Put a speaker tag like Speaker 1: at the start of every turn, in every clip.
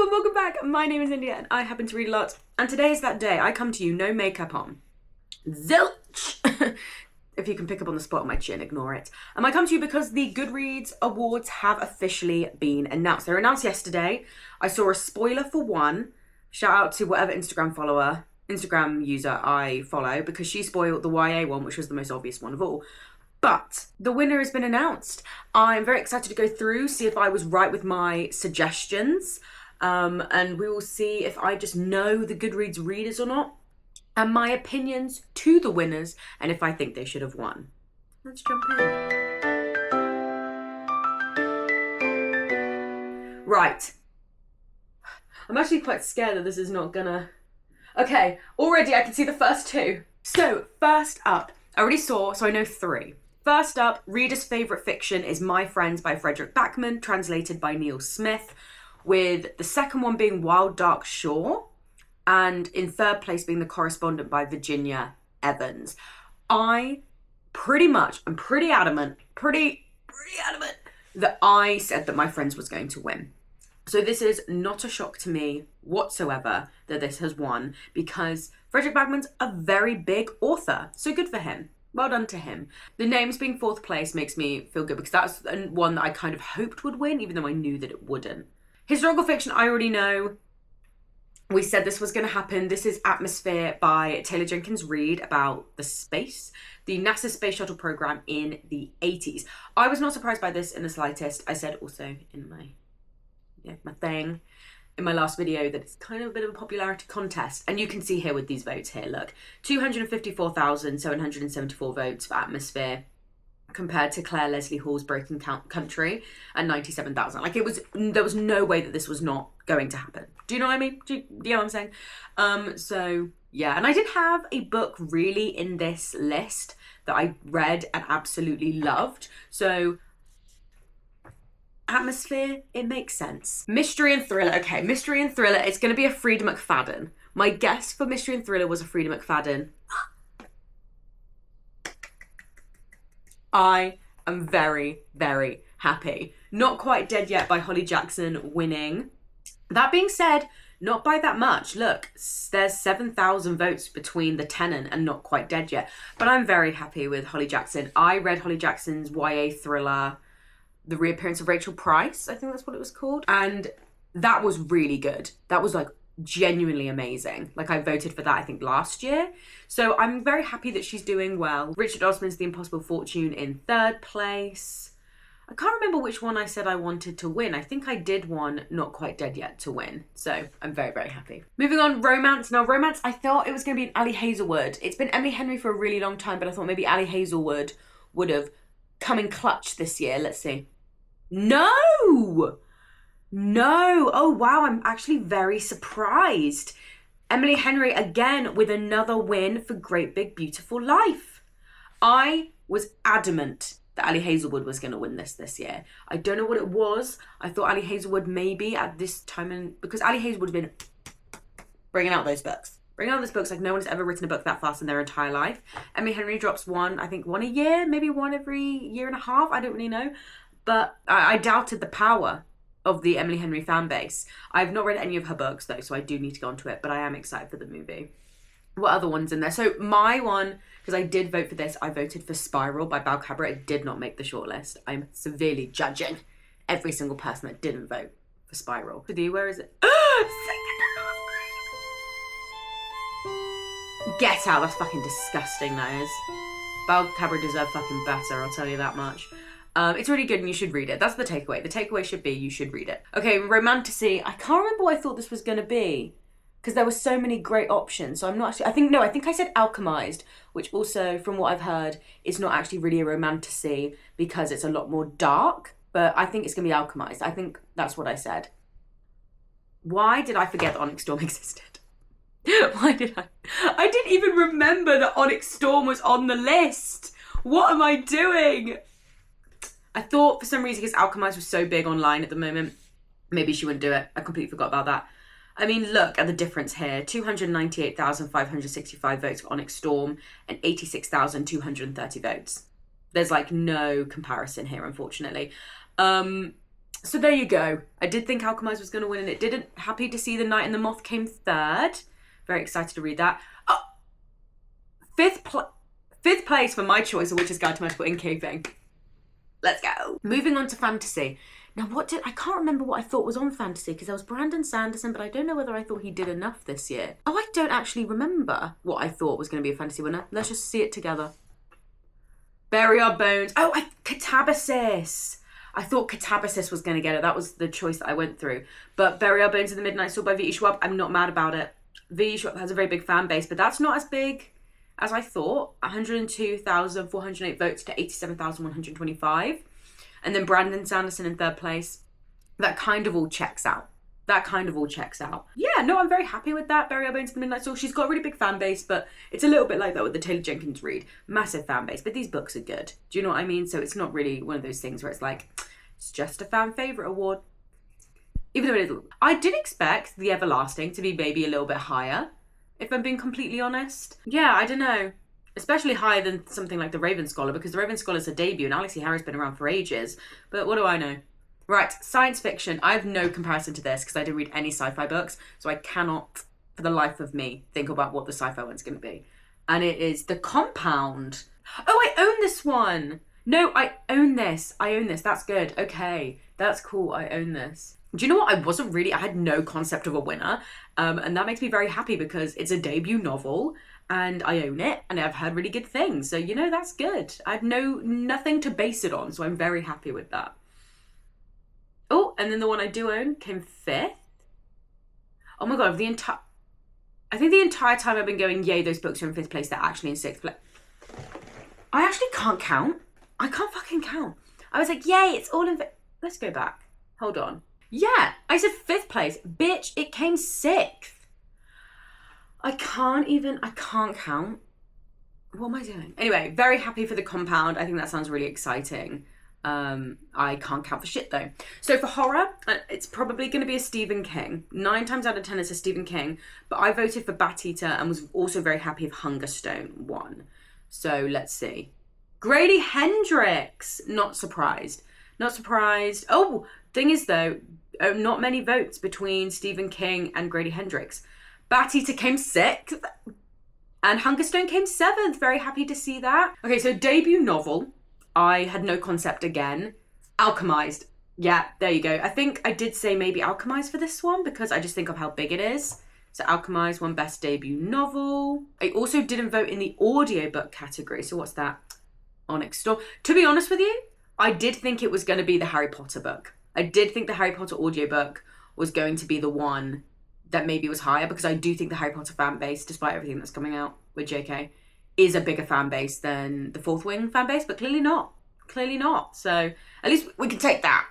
Speaker 1: Hello and welcome back. My name is India and I happen to read a lot. And today is that day. I come to you, no makeup on. Zilch! If you can pick up on the spot on my chin, ignore it. I come to you because the Goodreads Awards have officially been announced. They were announced yesterday. I saw a spoiler for one. Shout out to whatever Instagram user I follow, because she spoiled the YA one, which was the most obvious one of all. But the winner has been announced. I'm very excited to go through, see if I was right with my suggestions. And we will see if I just know the Goodreads readers or not. And my opinions to the winners, and if I think they should have won. Let's jump in. Right. I'm actually quite scared that this is not gonna... Okay, already I can see the first two. So, first up, I already saw, so I know three. First up, reader's favourite fiction is My Friends by Frederick Backman, translated by Neil Smith, with the second one being Wild Dark Shore, and in third place being The Correspondent by Virginia Evans. I'm pretty adamant that I said that My Friends was going to win. So this is not a shock to me whatsoever that this has won, because Frederick Backman's a very big author, so good for him. Well done to him. The names being fourth place makes me feel good, because that's one that I kind of hoped would win, even though I knew that it wouldn't. Historical fiction, I already know. We said this was going to happen. This is Atmosphere by Taylor Jenkins Reid, about the NASA space shuttle program in the 80s. I was not surprised by this in the slightest. I said also in my last video that it's kind of a bit of a popularity contest. And you can see here with these votes here, look, 254,774 votes for Atmosphere, compared to Claire Leslie Hall's Broken Country at 97,000. Like, there was no way that this was not going to happen. Do you know what I mean? Do you know what I'm saying? So yeah, and I did have a book really in this list that I read and absolutely loved. So Atmosphere, it makes sense. Mystery and thriller. Okay, mystery and thriller. It's going to be a Frida McFadden. My guess for mystery and thriller was a Frida McFadden. I am very, very happy. Not Quite Dead Yet by Holly Jackson winning. That being said, not by that much. Look, there's 7,000 votes between The Tenant and Not Quite Dead Yet. But I'm very happy with Holly Jackson. I read Holly Jackson's YA thriller, The Reappearance of Rachel Price, I think that's what it was called. And that was really good. That was like genuinely amazing. Like, I voted for that, I think, last year. So I'm very happy that she's doing well. Richard Osman's The Impossible Fortune in third place. I can't remember which one I said I wanted to win. I think I did one Not Quite Dead Yet to win. So I'm very, very happy. Moving on, romance. Now, romance, I thought it was going to be an Ali Hazelwood. It's been Emily Henry for a really long time, but I thought maybe Ali Hazelwood would have come in clutch this year. Let's see. No! Oh wow, I'm actually very surprised. Emily Henry again with another win for Great Big Beautiful Life. I was adamant that Ali Hazelwood was going to win this year. I don't know what it was. I thought Ali Hazelwood maybe at this time, because Ali Hazelwood has been bringing out those books. Bringing out those books like no one's ever written a book that fast in their entire life. Emily Henry drops one a year, maybe one every year and a half. I don't really know. But I doubted the power of the Emily Henry fan base. I've not read any of her books though, so I do need to go onto it, but I am excited for the movie. What other ones in there? So my one, because I did vote for this, I voted for Spiral by Bal Cabra. It did not make the shortlist. I'm severely judging every single person that didn't vote for Spiral. Where is it? Get out, that's fucking disgusting, that is. Bal Cabra deserve fucking better, I'll tell you that much. It's really good and you should read it. That's the takeaway. The takeaway should be you should read it. Okay, Romantasy. I can't remember what I thought this was going to be, because there were so many great options. So I'm not actually... I think I said Alchemized, which also, from what I've heard, is not actually really a romantasy because it's a lot more dark. But I think it's going to be Alchemized. I think that's what I said. Why did I forget that Onyx Storm existed? Why did I? I didn't even remember that Onyx Storm was on the list. What am I doing? I thought for some reason, because Alchemized was so big online at the moment, maybe she wouldn't do it. I completely forgot about that. I mean, look at the difference here. 298,565 votes for Onyx Storm and 86,230 votes. There's like no comparison here, unfortunately. So there you go. I did think Alchemized was going to win, and it didn't. Happy to see The Night and the Moth came third. Very excited to read that. Oh, fifth place for my choice, A Witch's Guide to Magical Innkeeping. Let's go. Moving on to fantasy. Now, I can't remember what I thought was on fantasy, because there was Brandon Sanderson, but I don't know whether I thought he did enough this year. Oh, I don't actually remember what I thought was going to be a fantasy winner. Let's just see it together. Bury Our Bones. Oh, Catabasis. I thought Catabasis was going to get it. That was the choice that I went through. But Bury Our Bones in the Midnight Store by V.E. Schwab, I'm not mad about it. V.E. Schwab has a very big fan base, but that's not as big as I thought. 102,408 votes to 87,125. And then Brandon Sanderson in third place. That kind of all checks out. Yeah, no, I'm very happy with that. Bury Our Bones in the Midnight Store. She's got a really big fan base, but it's a little bit like that with the Taylor Jenkins Reid. Massive fan base, but these books are good. Do you know what I mean? So it's not really one of those things where it's like, it's just a fan favourite award. Even though it is. I did expect The Everlasting to be maybe a little bit higher, if I'm being completely honest. Yeah, I don't know. Especially higher than something like The Raven Scholar, because The Raven Scholar's a debut and Alex E. Harry's been around for ages. But what do I know? Right, science fiction. I have no comparison to this because I didn't read any sci-fi books, so I cannot, for the life of me, think about what the sci-fi one's going to be. And it is The Compound. Oh, I own this one. No, I own this. That's good. Okay, that's cool. I own this. Do you know what? I had no concept of a winner. And that makes me very happy because it's a debut novel and I own it and I've heard really good things. So, that's good. I had nothing to base it on. So I'm very happy with that. Oh, and then the one I do own came fifth. Oh my God, I think the entire time I've been going, yay, those books are in fifth place, they're actually in sixth place. I actually can't count. I can't fucking count. I was like, yay, it's all in Let's go back. Hold on. Yeah, I said fifth place. Bitch, it came sixth. I can't count. What am I doing? Anyway, very happy for The Compound. I think that sounds really exciting. I can't count for shit though. So for horror, it's probably going to be a Stephen King. 9 times out of 10 it's a Stephen King, but I voted for Bat Eater and was also very happy if Hungerstone won. So let's see. Grady Hendrix. Not surprised. Oh, thing is though, not many votes between Stephen King and Grady Hendrix. Bat Eater came 6th and Hungerstone came 7th. Very happy to see that. Okay, so debut novel. I had no concept again. Alchemized. Yeah, there you go. I think I did say maybe Alchemized for this one because I just think of how big it is. So Alchemized won Best Debut Novel. I also didn't vote in the audiobook category. So what's that? Onyx Storm. To be honest with you, I did think it was going to be the Harry Potter book. I did think the Harry Potter audiobook was going to be the one that maybe was higher because I do think the Harry Potter fan base, despite everything that's coming out with JK, is a bigger fan base than the Fourth Wing fan base, but clearly not. So at least we can take that,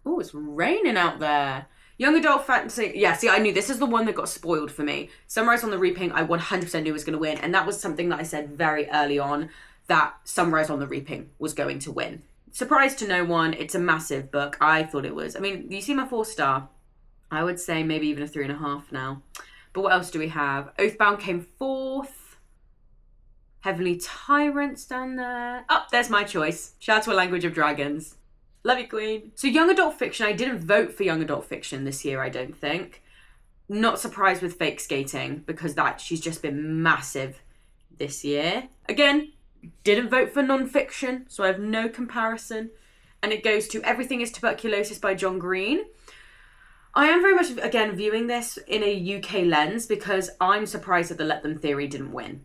Speaker 1: Oh, it's raining out there. Young adult fantasy. Yeah, see, I knew this is the one that got spoiled for me. Sunrise on the Reaping, I 100% knew was going to win. And that was something that I said very early on, that Sunrise on the Reaping was going to win. Surprise to no one. It's a massive book. I thought it was. I mean, you see my 4-star. I would say maybe even a 3.5 now. But what else do we have? Oathbound came 4th. Heavenly Tyrants down there. Oh, there's my choice. Shout out to A Language of Dragons. Love you, Queen. So young adult fiction, I didn't vote for young adult fiction this year, I don't think. Not surprised with Fake Skating because she's just been massive this year. Again, didn't vote for non-fiction, so I have no comparison. And it goes to Everything is Tuberculosis by John Green. I am very much, again, viewing this in a UK lens because I'm surprised that the Let Them theory didn't win.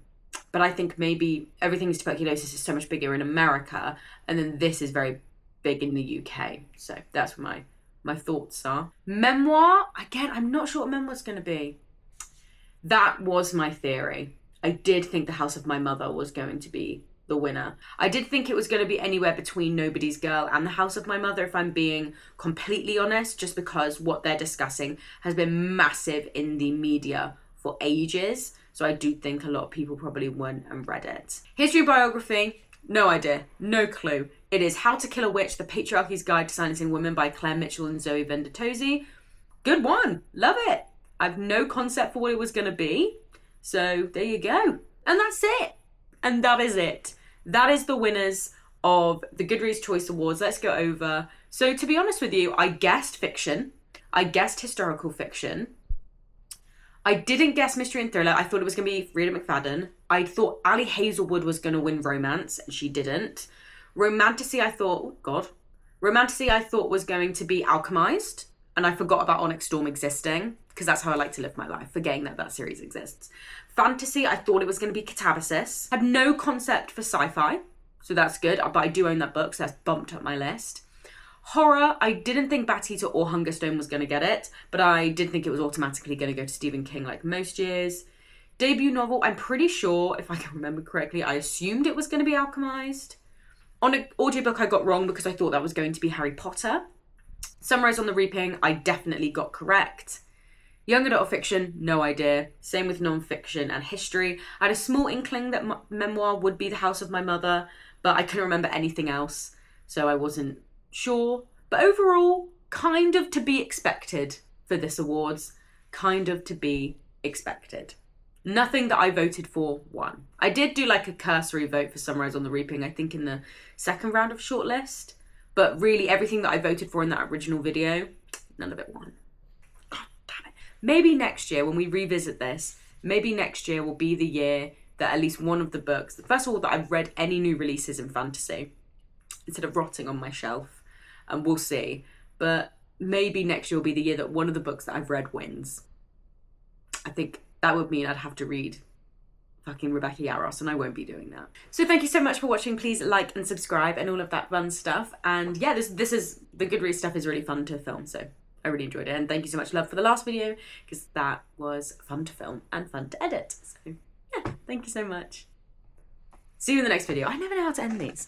Speaker 1: But I think maybe Everything is Tuberculosis is so much bigger in America, and then this is very big in the UK. So that's what my thoughts are. Memoir, again, I'm not sure what Memoir's going to be. That was my theory. I did think The House of My Mother was going to be the winner. I did think it was going to be anywhere between Nobody's Girl and The House of My Mother, if I'm being completely honest, just because what they're discussing has been massive in the media for ages. So I do think a lot of people probably went and read it. History biography, no idea, no clue. It is How to Kill a Witch, The Patriarchy's Guide to Silencing Women by Claire Mitchell and Zoe Vendittosi. Good one, love it. I've no concept for what it was going to be. So there you go. And that's it. And that is it. That is the winners of the Goodreads Choice Awards. Let's go over So to be honest with you, I guessed fiction. I guessed historical fiction. I didn't guess mystery and thriller. I thought it was going to be Rita McFadden. I thought Ali Hazelwood was going to win romance, and she didn't. Romantasy, I thought, oh God. Romantasy, I thought was going to be Alchemized, and I forgot about Onyx Storm existing, because that's how I like to live my life, forgetting that that series exists. Fantasy, I thought it was going to be Catabasis. Had no concept for sci-fi, so that's good, but I do own that book, so that's bumped up my list. Horror, I didn't think Bat-Eater or Hungerstone was going to get it, but I did think it was automatically going to go to Stephen King like most years. Debut novel, I'm pretty sure, if I can remember correctly, I assumed it was going to be Alchemized. On an audiobook, I got wrong because I thought that was going to be Harry Potter. Sunrise on the Reaping, I definitely got correct. Young adult fiction, no idea. Same with non-fiction and history. I had a small inkling that Memoir would be The House of My Mother, but I couldn't remember anything else, so I wasn't sure. But overall, kind of to be expected for this awards. Kind of to be expected. Nothing that I voted for won. I did do like a cursory vote for Sunrise on the Reaping, I think in the second round of shortlist. But really everything that I voted for in that original video, none of it won. God damn it. Maybe next year when we revisit this, maybe next year will be the year that at least one of the books, first of all, that I've read any new releases in fantasy, instead of rotting on my shelf. And we'll see. But maybe next year will be the year that one of the books that I've read wins. I think that would mean I'd have to read fucking Rebecca Yarros, and I won't be doing that. So thank you so much for watching. Please like and subscribe and all of that fun stuff. And yeah, this is, the Goodreads stuff is really fun to film, so I really enjoyed it. And thank you so much, love, for the last video, because that was fun to film and fun to edit. So yeah, thank you so much. See you in the next video. I never know how to end these.